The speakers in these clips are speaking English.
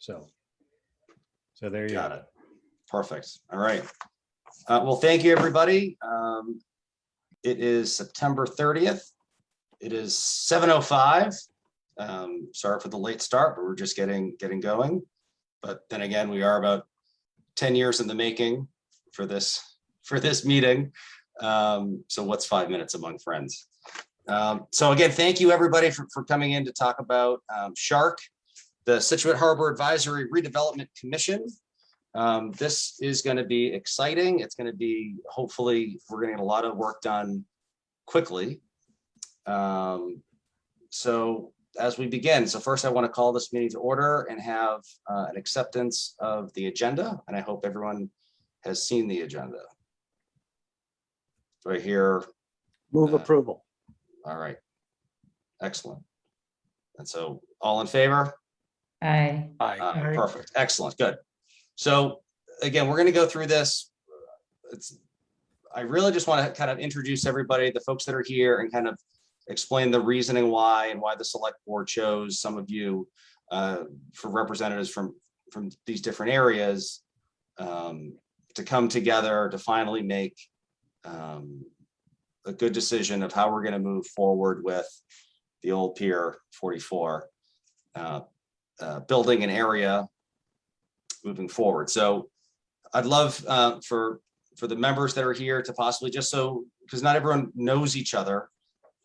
So there you Got it. Perfect. All right. Well, thank you, everybody. It is September 30th. It is 7:05. Sorry for the late start, but we're just getting going. But then again, we are about 10 years in the making for this meeting. So what's 5 minutes among friends? So again, thank you everybody for coming in to talk about Shark, the Scituate Harbor Advisory Redevelopment Commission. This is going to be exciting. It's going to be, hopefully, we're going to get a lot of work done quickly. So as we begin, so first I want to call this meeting to order and have an acceptance of the agenda. And I hope everyone has seen the agenda. Do I hear? Move approval. All right. Excellent. And so all in favor? Aye. Aye. Perfect. Excellent. Good. So again, we're going to go through this. I really just want to kind of introduce everybody, the folks that are here, and kind of explain the reasoning why and why the select board chose some of you for representatives from these different areas to come together to finally make a good decision of how we're going to move forward with the old Pier 44 building an area moving forward. So I'd love for the members that are here to possibly, just so, because not everyone knows each other,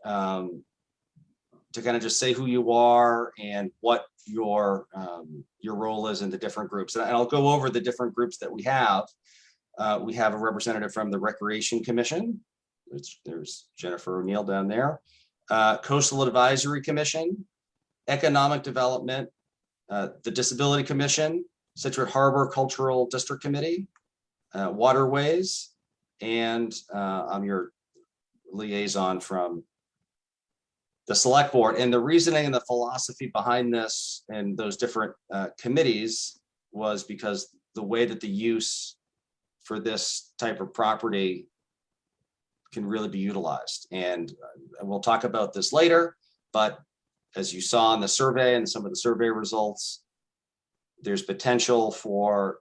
to kind of just say who you are and what your role is in the different groups. And I'll go over the different groups that we have. We have a representative from the Recreation Commission. There's Jennifer O'Neill down there. Coastal Advisory Commission, Economic Development, the Disability Commission, Scituate Harbor Cultural District Committee, Waterways, and I'm your liaison from the Select Board. And the reasoning and the philosophy behind this and those different committees was because the way that the use for this type of property can really be utilized. And we'll talk about this later, but as you saw in the survey and some of the survey results, there's potential for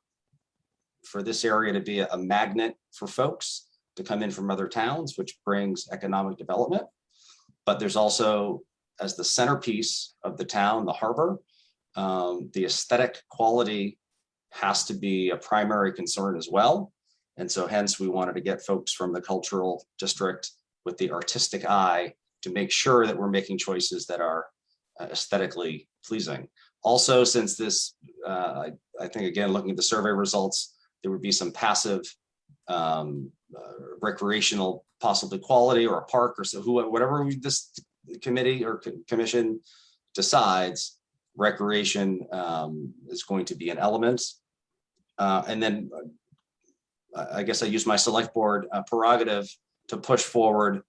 this area to be a magnet for folks to come in from other towns, which brings economic development. But there's also, as the centerpiece of the town, the harbor, the aesthetic quality has to be a primary concern as well. And so hence we wanted to get folks from the cultural district with the artistic eye to make sure that we're making choices that are aesthetically pleasing. Also, since this, I think, again, looking at the survey results, there would be some passive recreational, possibly quality, or a park, or so whatever this committee or commission decides, recreation is going to be an element. And then I guess I use my select board prerogative to push forward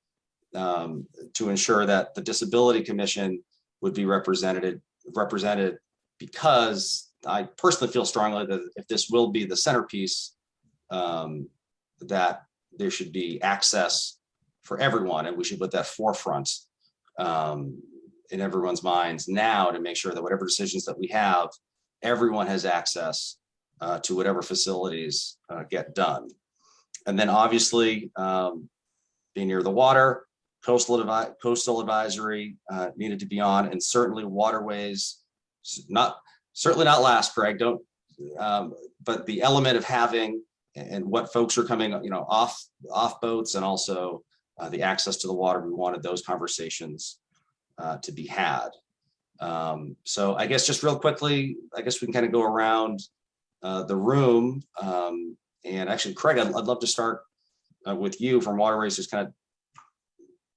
to ensure that the Disability Commission would be represented because I personally feel strongly that if this will be the centerpiece, that there should be access for everyone, and we should put that forefront in everyone's minds now to make sure that whatever decisions that we have, everyone has access to whatever facilities get done. And then obviously being near the water, coastal advisory needed to be on, and certainly waterways, certainly not last, Craig, don't, but the element of having and what folks are coming, off boats, and also the access to the water, we wanted those conversations to be had. So I guess just real quickly, I guess we can kind of go around the room. And actually, Craig, I'd love to start with you from Waterways. Just kind of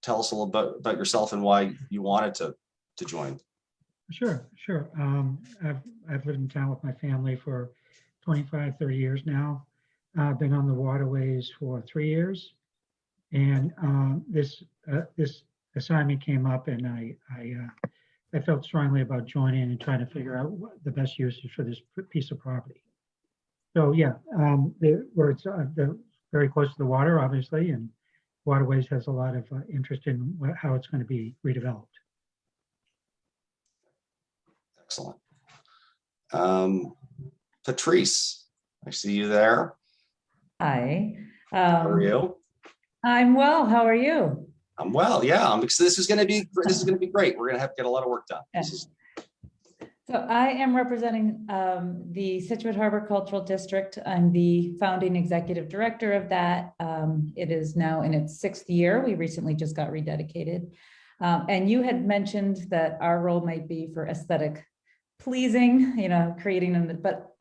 tell us a little bit about yourself and why you wanted to join. Sure. I've lived in town with my family for 25, 30 years now. I've been on the waterways for 3 years, and this assignment came up, and I felt strongly about joining and trying to figure out what the best usage for this piece of property. So yeah, where it's very close to the water, obviously, and Waterways has a lot of interest in how it's going to be redeveloped. Excellent. Patrice, I see you there. Hi. How are you? I'm well. How are you? I'm well. Yeah, this is going to be great. We're going to have to get a lot of work done. So I am representing the Scituate Harbor Cultural District. I'm the founding executive director of that. It is now in its 6th year. We recently just got rededicated. And you had mentioned that our role might be for aesthetic pleasing, creating them, but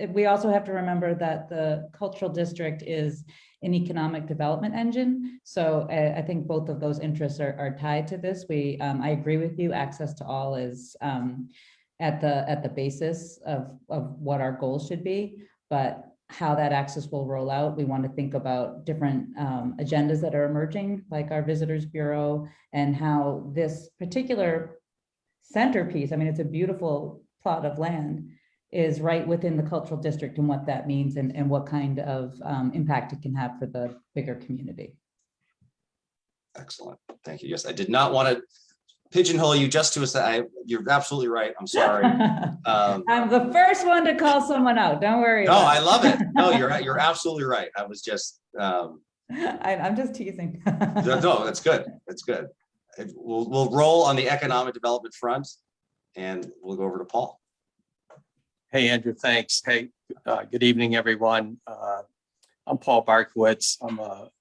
we also have to remember that the cultural district is an economic development engine. So I think both of those interests are tied to this. I agree with you. Access to all is at the basis of what our goals should be, but how that access will roll out, we want to think about different agendas that are emerging, like our Visitors Bureau, and how this particular centerpiece, I mean, it's a beautiful plot of land, is right within the cultural district and what that means and what kind of impact it can have for the bigger community. Excellent. Thank you. Yes, I did not want to pigeonhole you just to a set. You're absolutely right. I'm sorry. I'm the first one to call someone out. Don't worry. No, I love it. No, you're absolutely right. I was just I'm just teasing. no, that's good. That's good. We'll roll on the economic development front, and we'll go over to Paul. Hey, Andrew, thanks. Hey, good evening, everyone. I'm Paul Barkowitz. I'm a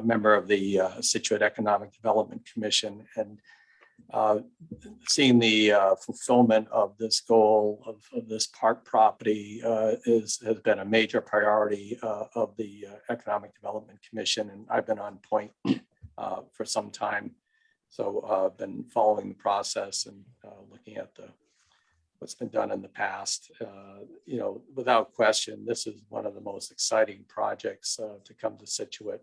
member of the Scituate Economic Development Commission, and seeing the fulfillment of this goal of this park property has been a major priority of the Economic Development Commission, and I've been on point for some time. So I've been following the process and looking at what's been done in the past. Without question, this is one of the most exciting projects to come to Scituate.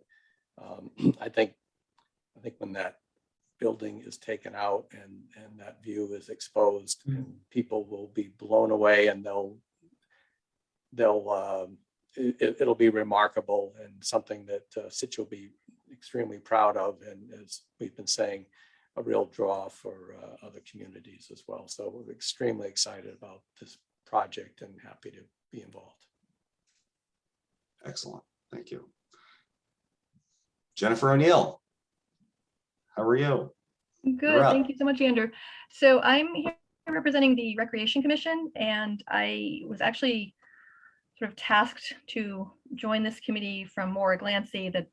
I think when that building is taken out and that view is exposed, and people will be blown away, and it'll be remarkable and something that Scituate will be extremely proud of, and as we've been saying, a real draw for other communities as well. So we're extremely excited about this project and happy to be involved. Excellent. Thank you. Jennifer O'Neill, how are you? Good. Thank you so much, Andrew. So I'm here representing the Recreation Commission, and I was actually sort of tasked to join this committee from Maura Glancy, the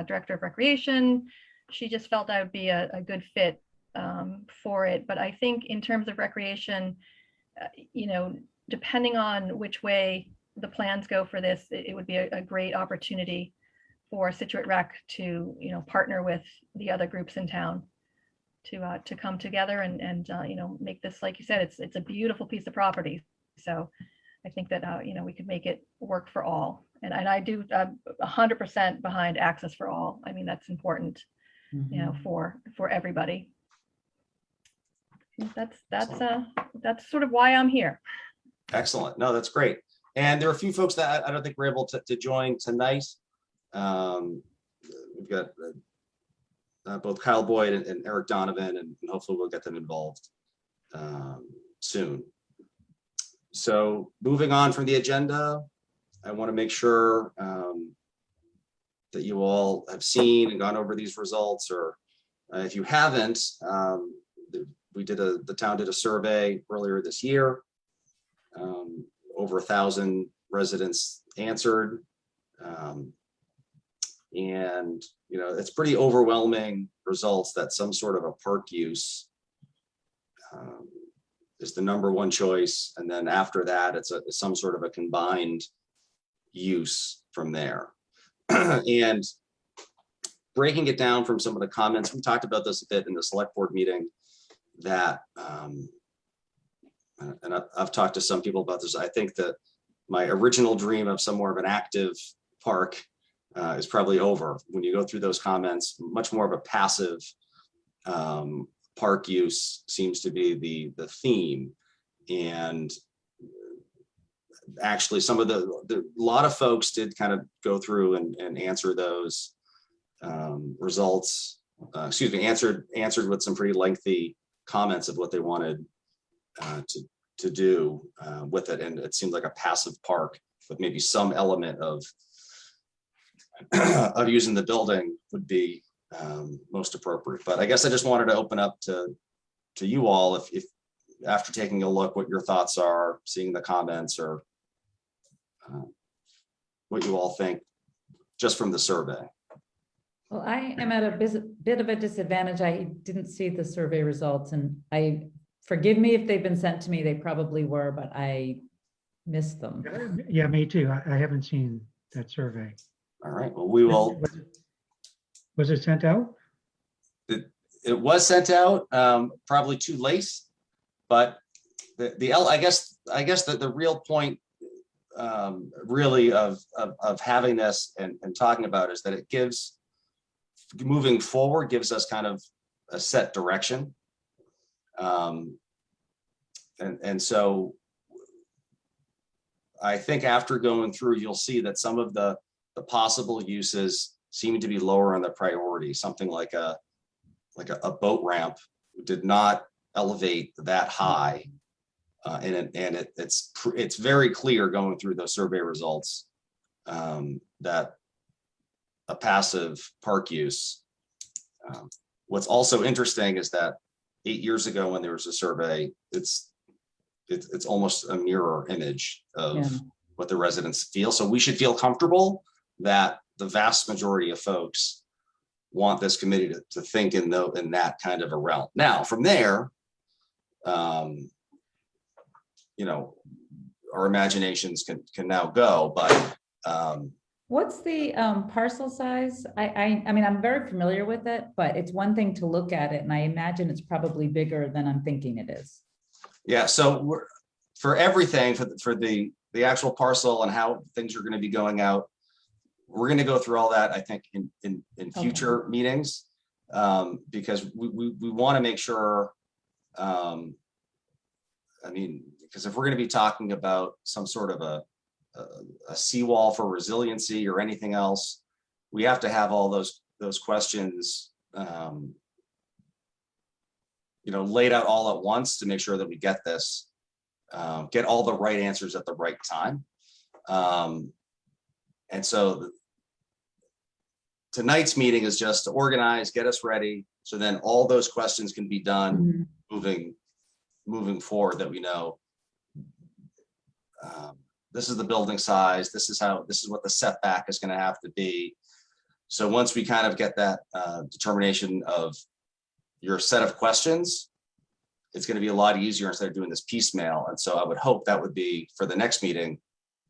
Director of Recreation. She just felt I would be a good fit for it. But I think in terms of recreation, depending on which way the plans go for this, it would be a great opportunity for Scituate Rec to, partner with the other groups in town to come together and make this, like you said, it's a beautiful piece of property. So I think that, we could make it work for all. And I do 100% behind access for all. I mean, that's important, for everybody. That's sort of why I'm here. Excellent. No, that's great. And there are a few folks that I don't think we're able to join tonight. We've got both Kyle Boyd and Eric Donovan, and hopefully we'll get them involved soon. So moving on from the agenda, I want to make sure that you all have seen and gone over these results, or if you haven't, the town did a survey earlier this year. Over 1,000 residents answered. And it's pretty overwhelming results that some sort of a park use is the #1 choice, and then after that it's some sort of a combined use from there. And breaking it down from some of the comments, we talked about this a bit in the select board meeting, that and I've talked to some people about this. I think that my original dream of some more of an active park is probably over. When you go through those comments, much more of a passive park use seems to be the theme. And actually some of a lot of folks did kind of go through and answer those results, answered with some pretty lengthy comments of what they wanted to to do with it. And it seemed like a passive park with maybe some element of of using the building would be most appropriate. But I guess I just wanted to open up to you all, if after taking a look, what your thoughts are, seeing the comments, or what you all think just from the survey. Well, I am at a bit of a disadvantage. I didn't see the survey results, and forgive me if they've been sent to me. They probably were, but I missed them. Yeah, me too. I haven't seen that survey. All right, well, we will. Was it sent out? It was sent out, probably too late, but I guess the real point really of having this and talking about is that it gives, moving forward, gives us kind of a set direction. And so I think after going through, you'll see that some of the possible uses seem to be lower on the priority. Something like a boat ramp did not elevate that high. And it's very clear going through those survey results that a passive park use. What's also interesting is that 8 years ago, when there was a survey, it's almost a mirror image of what the residents feel. So we should feel comfortable that the vast majority of folks want this committee to think in that kind of a realm. Now, from there, you know, our imaginations can now go, but What's the parcel size? I mean, I'm very familiar with it, but it's one thing to look at it, and I imagine it's probably bigger than I'm thinking it is. yeah, so for everything, for the actual parcel and how things are going to be going out, we're going to go through all that, I think, in future meetings, because we want to make sure, I mean, because if we're going to be talking about some sort of a seawall for resiliency or anything else, we have to have all those questions, you know, laid out all at once to make sure that we get this, get all the right answers at the right time. And so tonight's meeting is just to organize, get us ready, so then all those questions can be done moving forward, that we know this is the building size, this is what the setback is going to have to be. So once we kind of get that determination of your set of questions, it's going to be a lot easier instead of doing this piecemeal. And so I would hope that would be for the next meeting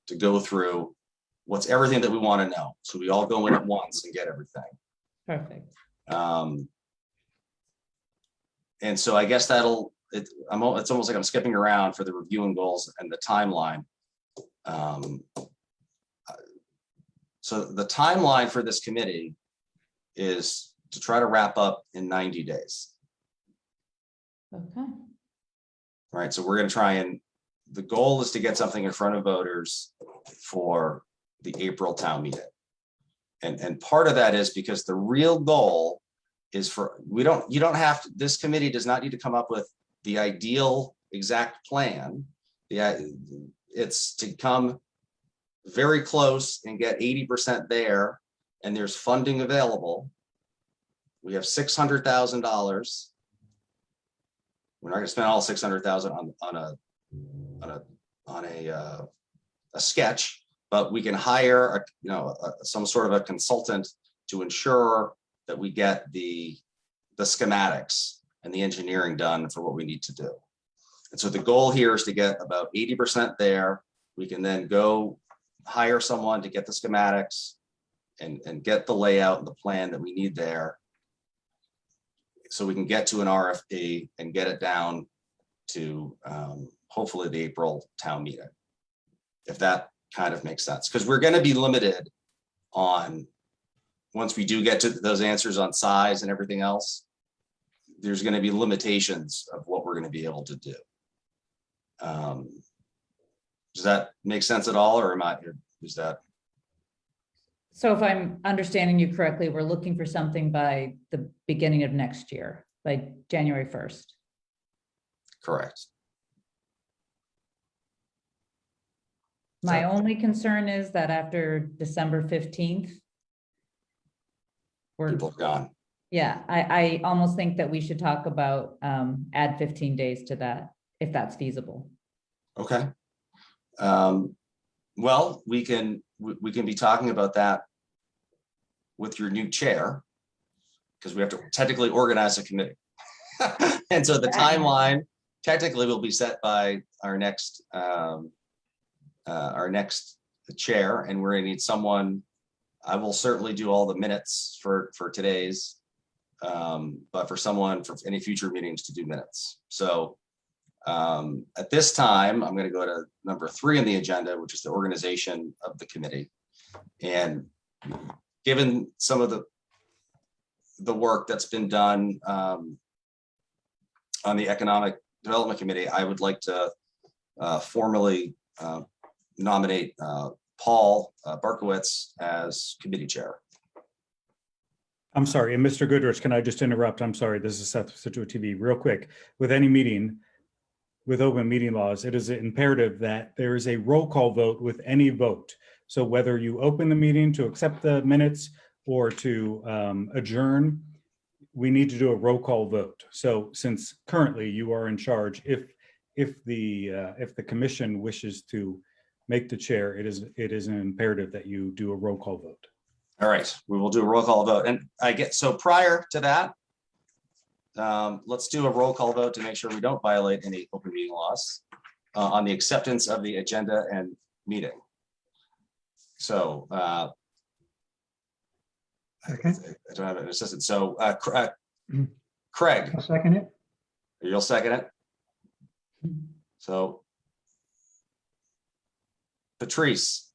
to go through what's everything that we want to know. So we all go in at once and get everything. Perfect. And so I guess it's almost like I'm skipping around for the reviewing goals and the timeline. So the timeline for this committee is to try to wrap up in 90 days. Okay. Right, so we're going to try, and the goal is to get something in front of voters for the April town meeting. And part of that is because the real goal is this committee does not need to come up with the ideal exact plan. It's to come very close and get 80% there, and there's funding available. We have $600,000. We're not going to spend all $600,000 on a sketch, but we can hire some sort of a consultant to ensure that we get the schematics and the engineering done for what we need to do. And so the goal here is to get about 80% there. We can then go hire someone to get the schematics and get the layout and the plan that we need there, so we can get to an RFP and get it down to hopefully the April town meeting, if that kind of makes sense. Because we're going to be limited on, once we do get to those answers on size and everything else, there's going to be limitations of what we're going to be able to do. Does that make sense at all, or is that? So if I'm understanding you correctly, we're looking for something by the beginning of next year, by January 1st. Correct. My So- only concern is that after December 15th, People have gone. yeah, I almost think that we should talk about, add 15 days to that, if that's feasible. Okay. Well, we can be talking about that with your new chair, because we have to technically organize a committee. And so the timeline technically will be set by our next chair, and we're gonna need someone. I will certainly do all the minutes for today's, but for someone for any future meetings to do minutes. So at this time, I'm going to go to number 3 on the agenda, which is the organization of the committee. And given some of the work that's been done on the Economic Development Committee, I would like to formally nominate Paul Barkowitz as committee chair. I'm sorry, and Mr. Goodrich, can I just interrupt? I'm sorry, this is Seth, Scituate TV, real quick. With any meeting, with open meeting laws, it is imperative that there is a roll call vote with any vote. So whether you open the meeting to accept the minutes or to adjourn, we need to do a roll call vote. So since currently you are in charge, if the commission wishes to make the chair, it is an imperative that you do a roll call vote. All right, we will do a roll call vote. And so prior to that, let's do a roll call vote to make sure we don't violate any open meeting laws on the acceptance of the agenda and meeting. So Okay. I don't have an assistant. So Craig, I'll second it. you'll second it. So Patrice,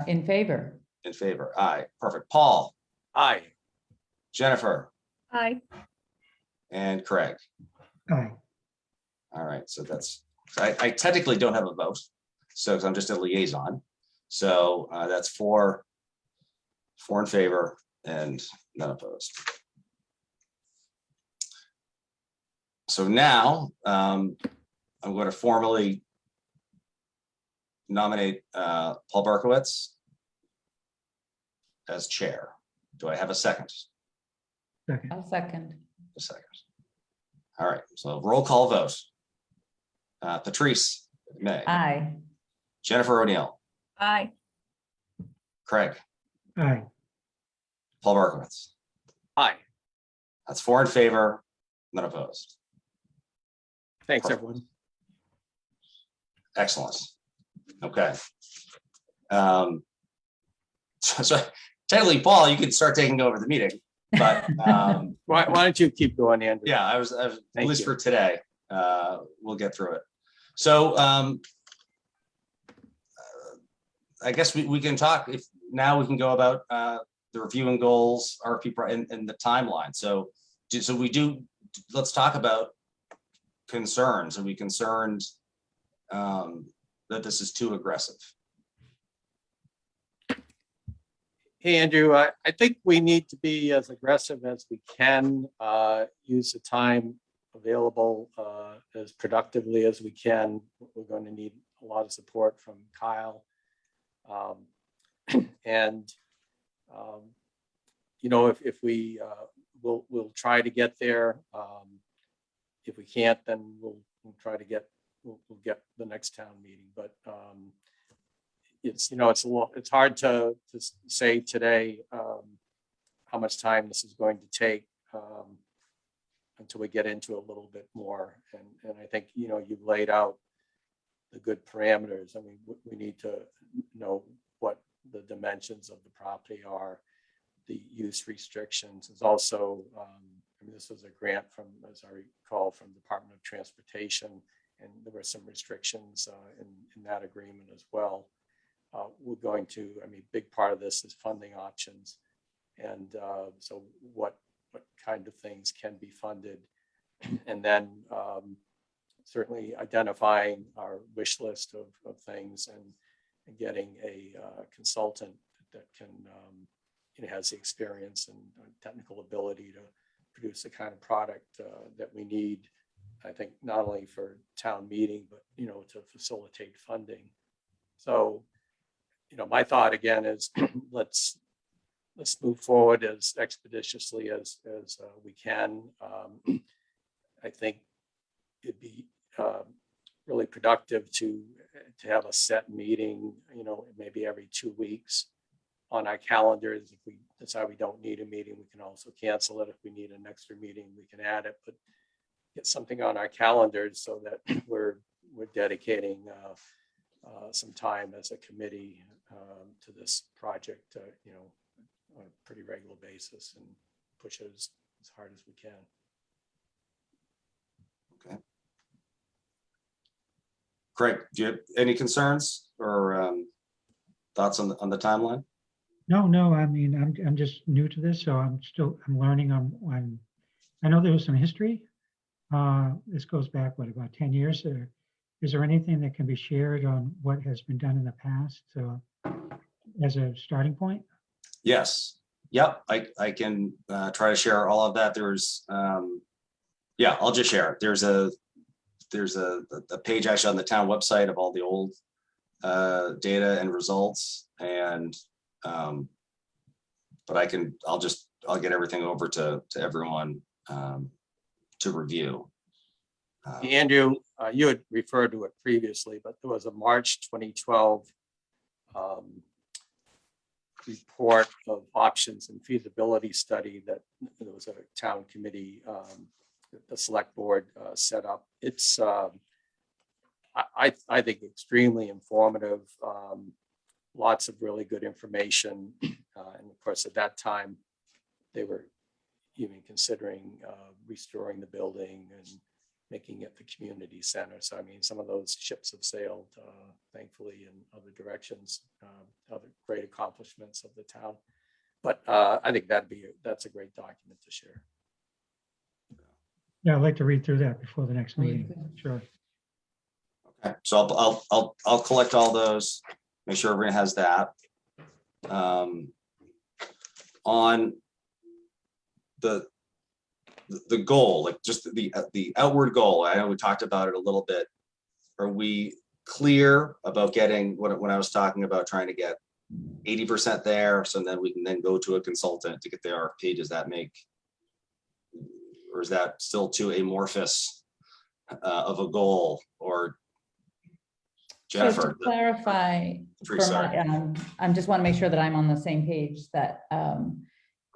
In favor. in favor. Aye, perfect. Paul, Aye. Jennifer, Aye. and Craig. Aye. All right, so I technically don't have a vote, so 'cause I'm just a liaison. So that's four in favor and none opposed. So now I'm going to formally nominate Paul Barkowitz as chair. Do I have a second? Second. I'll second. A second. All right, so roll call vote. Patrice May, Aye. Jennifer O'Neill, Aye. Craig, Aye. Paul Barkowitz. Aye. That's 4 in favor, none opposed. Thanks, Perfect. everyone. Excellent. Okay. So technically, Paul, you could start taking over the meeting, but Why don't you keep going, Andrew? yeah, I was at Thank least you. for today. We'll get through it. So I guess we can talk if now we can go about the review and goals, RFP and the timeline. So let's talk about concerns. Are we concerned that this is too aggressive? Hey, Andrew, I think we need to be as aggressive as we can, use the time available as productively as we can. We're going to need a lot of support from Kyle. If we we'll try to get there. If we can't, then we'll try to get we'll get the next town meeting. But it's hard to say today how much time this is going to take until we get into a little bit more. And I think you've laid out the good parameters. I mean, we need to know what the dimensions of the property are, the use restrictions. Is also this was a grant from, as I recall, from the Department of Transportation, and there were some restrictions in that agreement as well. We're going to, big part of this is funding options. And so what kind of things can be funded? And then certainly identifying our wish list of things and getting a consultant that can, has the experience and technical ability to produce the kind of product that we need, I think, not only for town meeting, but, to facilitate funding. So, my thought again is let's move forward as expeditiously as we can. I think it'd be really productive to have a set meeting, maybe every 2 weeks on our calendars. If we decide we don't need a meeting, we can also cancel it. If we need an extra meeting, we can add it, but get something on our calendars so that we're dedicating some time as a committee to this project, on a pretty regular basis, and push it as hard as we can. Okay. Craig, do you have any concerns or thoughts on the timeline? No, I mean, I'm just new to this, so I'm learning. I know there was some history. This goes back, about 10 years? Is there anything that can be shared on what has been done in the past as a starting point? Yes. Yep. I can try to share all of that. There's, yeah, I'll just share it. There's a page actually on the town website of all the old data and results, and but I'll get everything over to everyone to review. Andrew, you had referred to it previously, but there was a March 2012 report of options and feasibility study that there was a town committee, the select board set up. It's, I think, extremely informative, lots of really good information. And of course, at that time, they were even considering restoring the building and making it the community center. So, I mean, some of those ships have sailed, thankfully, in other directions, other great accomplishments of the town. But I think that's a great document to share. Yeah, I'd like to read through that before the next meeting. Sure. Okay, so I'll collect all those, make sure everyone has that. On the goal, like just the outward goal, I know we talked about it a little bit. Are we clear about getting when I was talking about trying to get 80% there, so then we can then go to a consultant to get the RFP? Does that make, or is that still too amorphous of a goal? Or Jennifer, So to clarify, I just want to make sure that I'm on the same page, that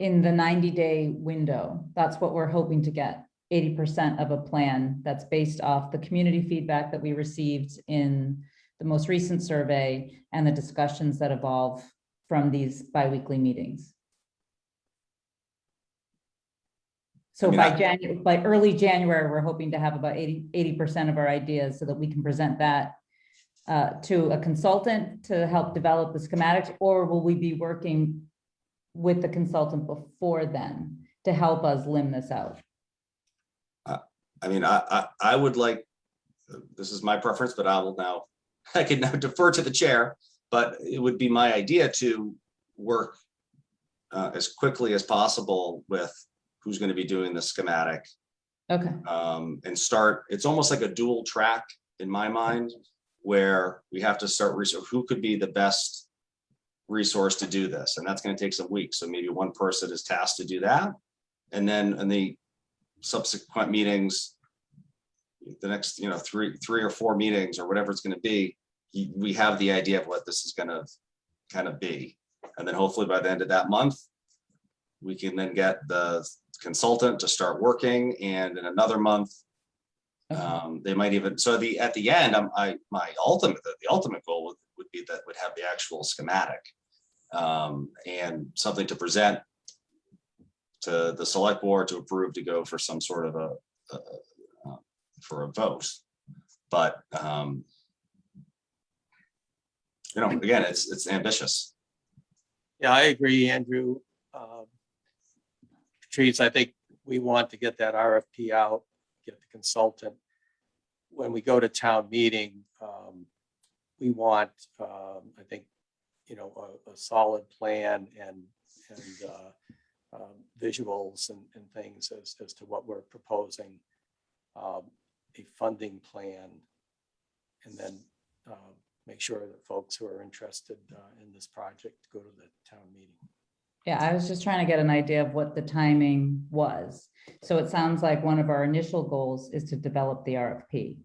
in the 90-day window, that's what we're hoping to get, 80% of a plan that's based off the community feedback that we received in the most recent survey and the discussions that evolve from these biweekly meetings. So by early January, we're hoping to have about 80% of our ideas so that we can present that to a consultant to help develop the schematics, or will we be working with the consultant before then to help us limb this out? I mean, I would like, this is my preference, but I can now defer to the chair, but it would be my idea to work as quickly as possible with who's going to be doing the schematic. Okay. And start, it's almost like a dual track in my mind, where we have to start research who could be the best resource to do this. And that's going to take some weeks. So maybe one person is tasked to do that. And then in the subsequent meetings, the next, 3 or 4 meetings or whatever it's going to be, we have the idea of what this is going to kind of be. And then hopefully by the end of that month, we can then get the consultant to start working. And in another month, they might even, so at the end, the ultimate goal would be that would have the actual schematic and something to present to the select board to approve to go for some sort of for a vote. But again, it's ambitious. Yeah, I agree, Andrew. Patrice, I think we want to get that RFP out, get the consultant. When we go to town meeting, we want, I think, a solid plan and visuals and things as to what we're proposing, a funding plan, and then make sure that folks who are interested in this project go to the town meeting. Yeah, I was just trying to get an idea of what the timing was. So it sounds like one of our initial goals is to develop the RFP.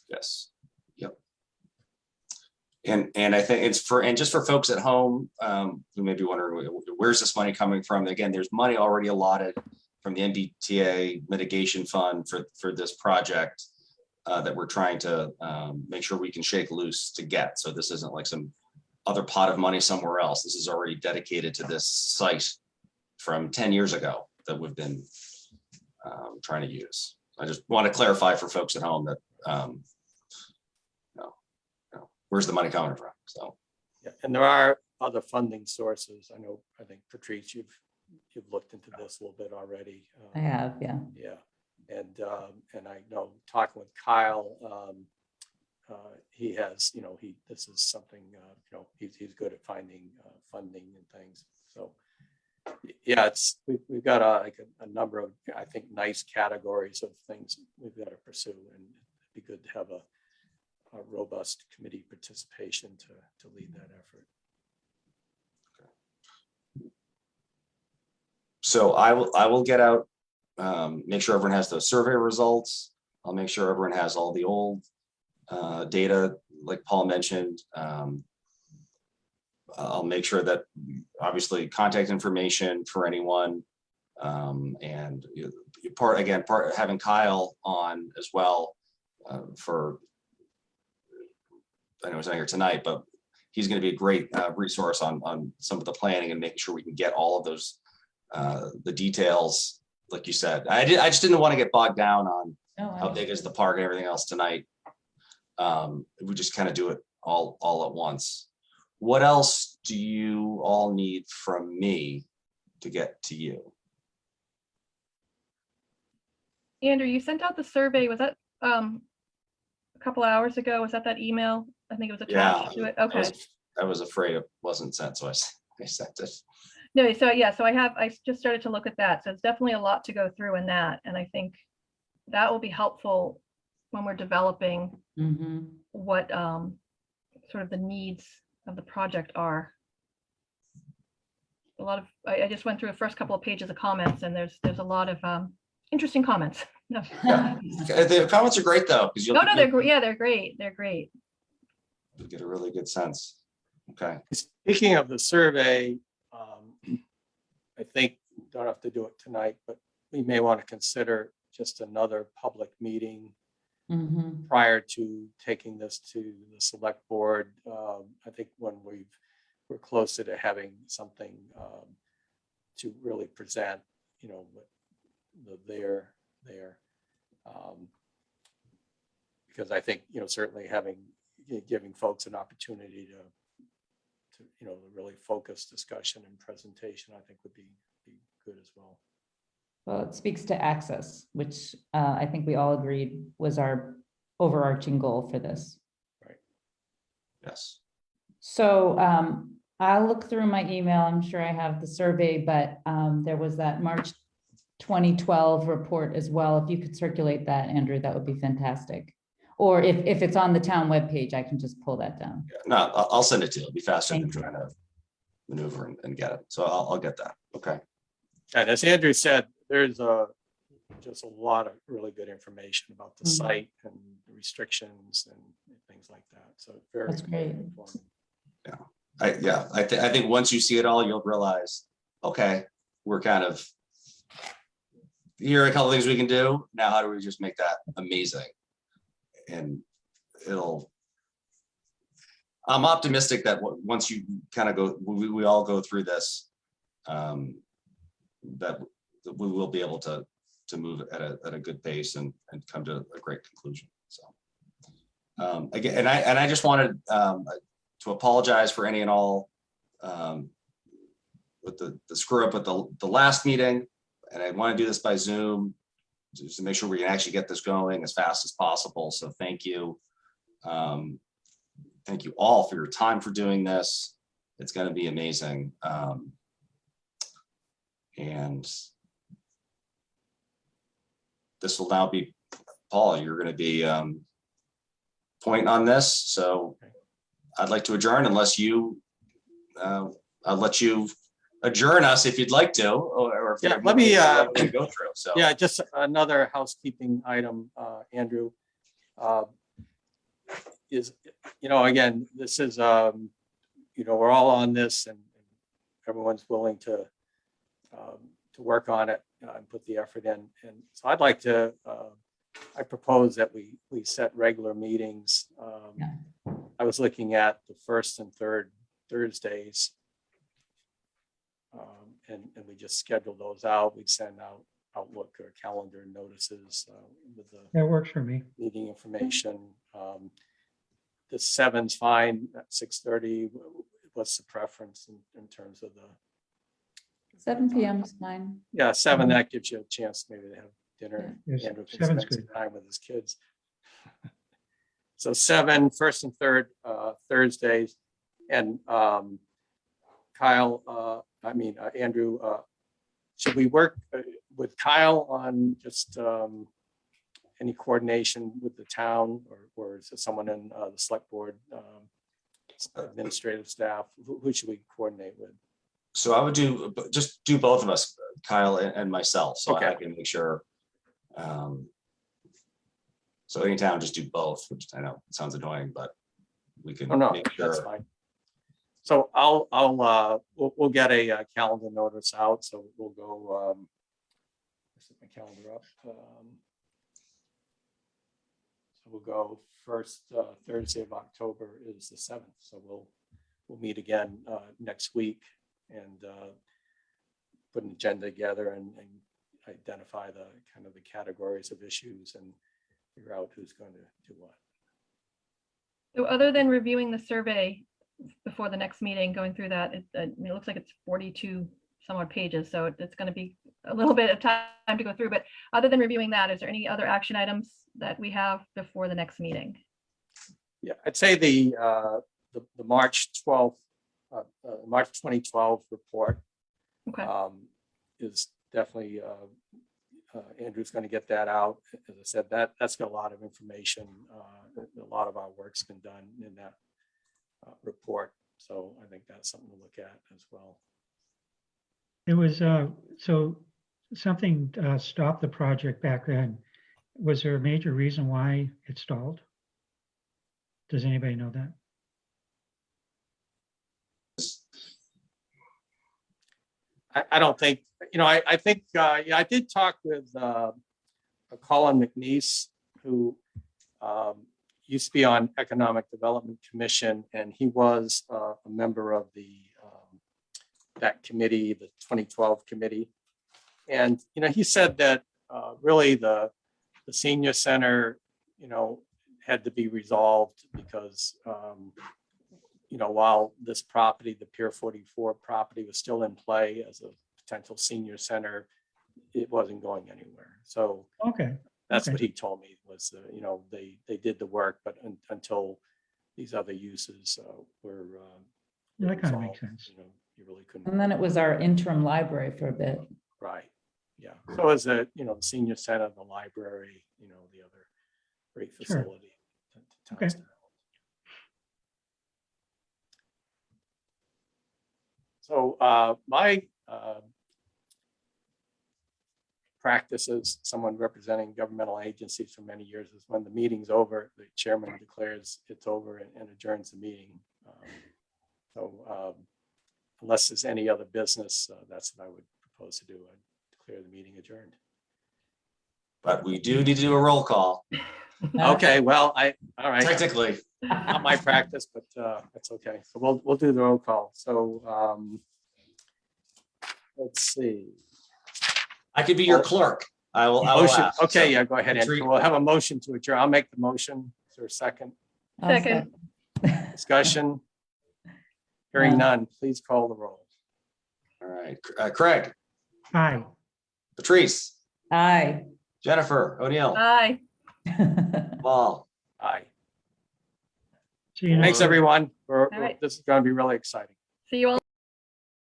Yes. Yep. And I think it's and just for folks at home who may be wondering, where's this money coming from? Again, there's money already allotted from the MBTA mitigation fund for this project that we're trying to make sure we can shake loose to get. So this isn't like some other pot of money somewhere else. This is already dedicated to this site from 10 years ago that we've been trying to use. I just want to clarify for folks at home that where's the money coming from? So, yeah, and there are other funding sources. I think Patrice, you've looked into this a little bit already. I have, yeah. Yeah, and I know talking with Kyle, he has, this is something, he's good at finding funding and things. So, yeah, we've got a number of, I think, nice categories of things we've got to pursue, and it'd be good to have a robust committee participation to lead that effort. so I will get out, make sure everyone has those survey results. I'll make sure everyone has all the old data, like Paul mentioned. I'll make sure that obviously contact information for anyone, and part having Kyle on as well for. I know he's not here tonight, but he's going to be a great resource on some of the planning and making sure we can get all of those the details, like you said. I just didn't want to get bogged down on how big is the park and everything else tonight. We just kind of do it all at once. What else do you all need from me to get to you? Andrew, you sent out the survey. Was that a couple hours ago? Was that email? I think it was attached to it. Okay. I was afraid it wasn't sent, so I sent it. No, so yeah, so I just started to look at that. So it's definitely a lot to go through in that. And I think that will be helpful when we're developing what sort of the needs of the project are. A lot of, I just went through the first couple of pages of comments, and there's a lot of interesting comments. No. Yeah. The comments are great though, because they're great. Yeah, they're great. They're great. You'll get a really good sense. Okay. Speaking of the survey, I think don't have to do it tonight, but we may want to consider just another public meeting prior to taking this to the select board. I think when we're closer to having something to really present, because I think, certainly giving folks an opportunity to really focus discussion and presentation, I think would be good as well. Well, it speaks to access, which I think we all agreed was our overarching goal for this. Right. Yes. So I'll look through my email. I'm sure I have the survey, but there was that March 2012 report as well. If you could circulate that, Andrew, that would be fantastic. Or if it's on the town webpage, I can just pull that down. No, I'll send it to you. It'll be faster than trying to maneuver and get it. So I'll get that. Okay. And as Andrew said, there's just a lot of really good information about the site and the restrictions and things like that. So very informative. Yeah. I think once you see it all, you'll realize, okay, we're kind of, here are a couple of things we can do. Now, how do we just make that amazing? And I'm optimistic that once you kind of go, we all go through this, that we will be able to move at a good pace and come to a great conclusion. So again, and I just wanted to apologize for any and all with the screw up at the last meeting, and I want to do this by Zoom just to make sure we can actually get this going as fast as possible. So thank you. Thank you all for your time for doing this. It's going to be amazing. And this will now be, Paul, you're going to be point on this. So I'd like to adjourn unless you, I'll let you adjourn us if you'd like to, or if Yeah, you let me, go through. So Yeah, just another housekeeping item, Andrew. Is, again, this is, we're all on this and everyone's willing to work on it and put the effort in. And so I'd like to, I propose that we set regular meetings. I was looking at the first and third Thursdays. And we just schedule those out. We'd send out Outlook or calendar notices with the That works for me. meeting information. The 7's fine at 6:30. What's the preference in terms of the? 7 p.m. is fine. Yeah, 7, that gives you a chance maybe to have dinner. Yes, Andrew can 7's spend some good. time with his kids. So 7, first and third Thursdays. And Kyle, Andrew, should we work with Kyle on just any coordination with the town, or is it someone in the select board, administrative staff? Who should we coordinate with? So I would just do both of us, Kyle and myself, so Okay. I can make sure. So anytime, just do both, which I know it sounds annoying, but we can Oh, no, make that's sure. fine. So we'll get a calendar notice out. So we'll go. Set my calendar up. So we'll go first Thursday of October is the 7th. So we'll meet again next week and put an agenda together and identify the kind of the categories of issues and figure out who's going to do what. So other than reviewing the survey before the next meeting, going through that, it looks like it's 42 some odd pages, so it's going to be a little bit of time to go through. But other than reviewing that, is there any other action items that we have before the next meeting? Yeah, I'd say the March 12th, March 2012 report Okay. is definitely, Andrew's going to get that out. As I said, that's got a lot of information. A lot of our work's been done in that report. So I think that's something to look at as well. It was, so something stopped the project back then. Was there a major reason why it stalled? Does anybody know that? I don't think, I think, I did talk with Colin McNeese, who used to be on Economic Development Commission, and he was a member of that committee, the 2012 committee. And, he said that really the senior center, had to be resolved because, while this property, the Pier 44 property was still in play as a potential senior center, it wasn't going anywhere. So Okay. that's Okay. what he told me was, they did the work, but until these other uses were That kind of makes resolved, sense. you really couldn't. And then it was our interim library for a bit. Right. Yeah. So as the senior center, the library, the other great Sure. facility. that Okay. towns to have. So my practice as someone representing governmental agencies for many years is when the meeting's over, the chairman declares it's over and adjourns the meeting. So unless there's any other business, that's what I would propose to do. I'd declare the meeting adjourned. But we do need to do a roll call, Okay, well, all right. technically. Not my practice, but that's okay. So we'll do the roll call. So let's see. I could be your clerk. I will Motion. ask. Okay, So, yeah, go ahead, Andrew. We'll have a motion to adjourn. I'll make the motion. Is there a second Second. discussion? Hearing none, please call the roll. All right, Craig, Hi. Patrice, Aye. Jennifer, O'Neill, Aye. Paul. Aye. See you next Thanks, week. everyone. right. This is going to be really exciting. See you all.